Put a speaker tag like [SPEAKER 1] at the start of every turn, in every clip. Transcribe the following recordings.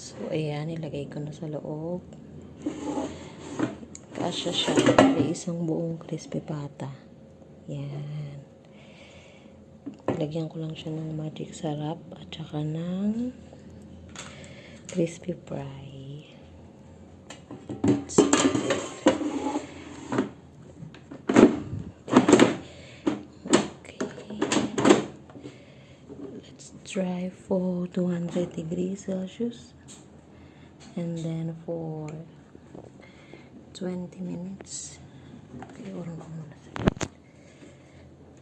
[SPEAKER 1] So, ayan, ilagay ko na sa loob. Kasya siya. May isang buong crispy pata. Yan. Lagyan ko lang siya ng magic sarap at saka ng crispy fry. Okay. Let's try for 200 degrees Celsius. And then for 20 minutes. Okay, urong ko muna sa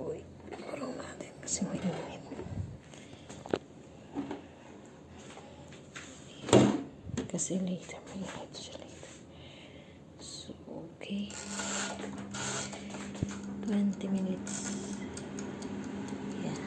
[SPEAKER 1] uy, urong natin kasi may init. Kasi later, may init siya later. So, okay. 20 minutes. Yeah.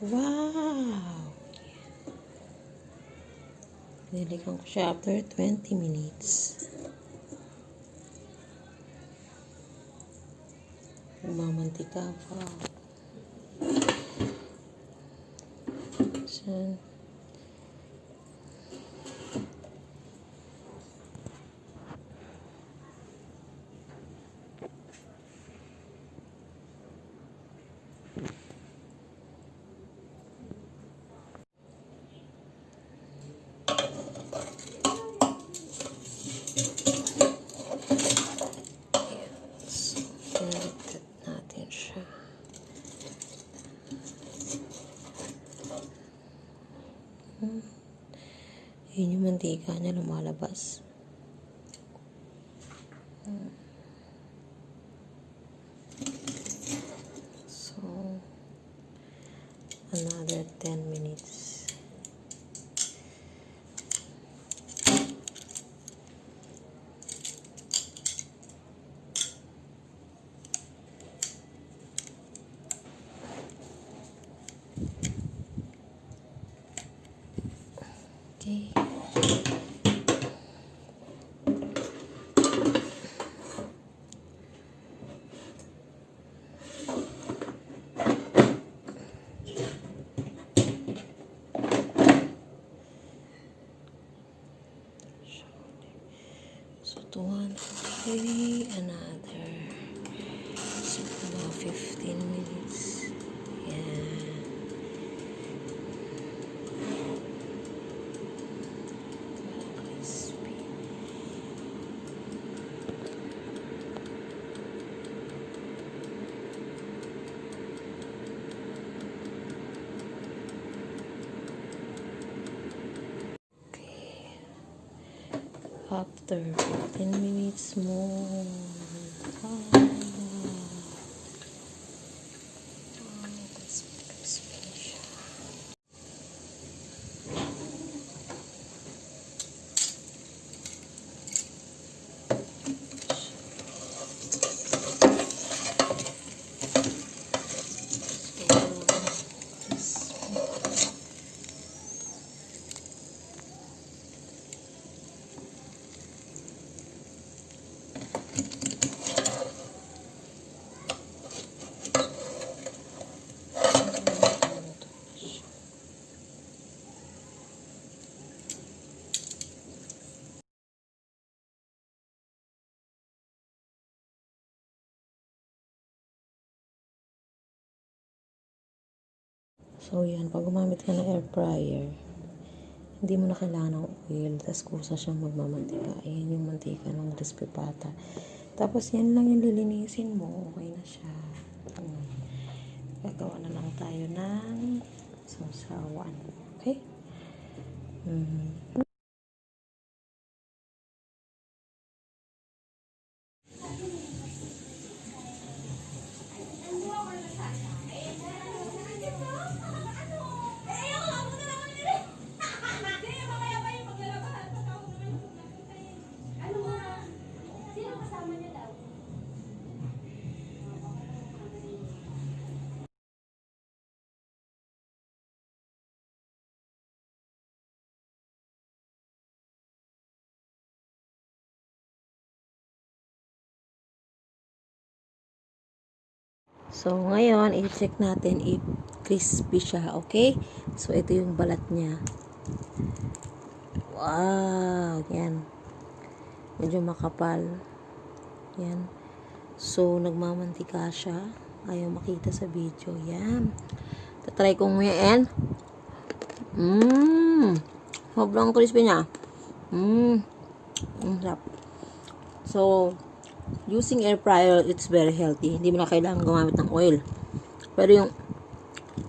[SPEAKER 1] Wow! Nilikan ko siya after 20 minutes. Mamantika pa. So, natin siya. Yun yung mantika niya lumalabas. So, another 10 minutes. Okay. another about 15 minutes. Yan. Crispy. After 15 minutes more. Crispy siya. So, yan. Pag gumamit ka ng air fryer, hindi mo na kailangan ng oil. Tapos, kusa siyang magmamantika. Ayan yung mantika ng crispy pata. Tapos, yan lang yung lilinisin mo. Okay na siya. Gagawa na lang tayo ng sausawan. Okay? So, ngayon, i-check natin if crispy siya, okay? So, ito yung balat niya. Wow! Yan. Medyo makapal. Yan. So, nagmamantika siya. Ayaw makita sa video. Yan. Tatry kong ngayon. Sobrang crispy niya. Sarap. So, using air fryer, it's very healthy. Hindi mo na kailangan gumamit ng oil. Pero yung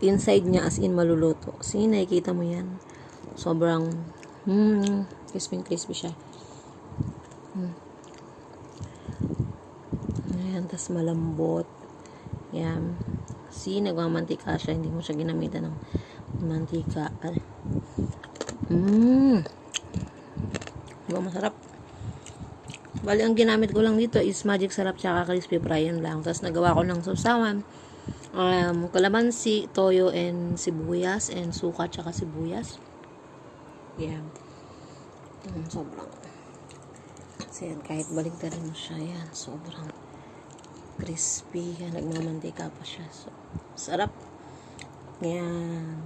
[SPEAKER 1] inside niya, as in maluluto. See, nakikita mo yan. Sobrang crispy siya. Ayan, tas malambot. Yan. See, nagmamantika siya. Hindi mo siya ginamitan ng mantika. Diba masarap? Bali, ang ginamit ko lang dito is magic sarap tsaka crispy fry yan lang. Tapos nagawa ko ng sausawan. Kalamansi, toyo, and sibuyas, and suka tsaka sibuyas. Yan. Sobrang. Kasi yan, kahit baligtarin mo siya, yan. Sobrang crispy. Yan, nagmamantika pa siya. So, sarap. Yan.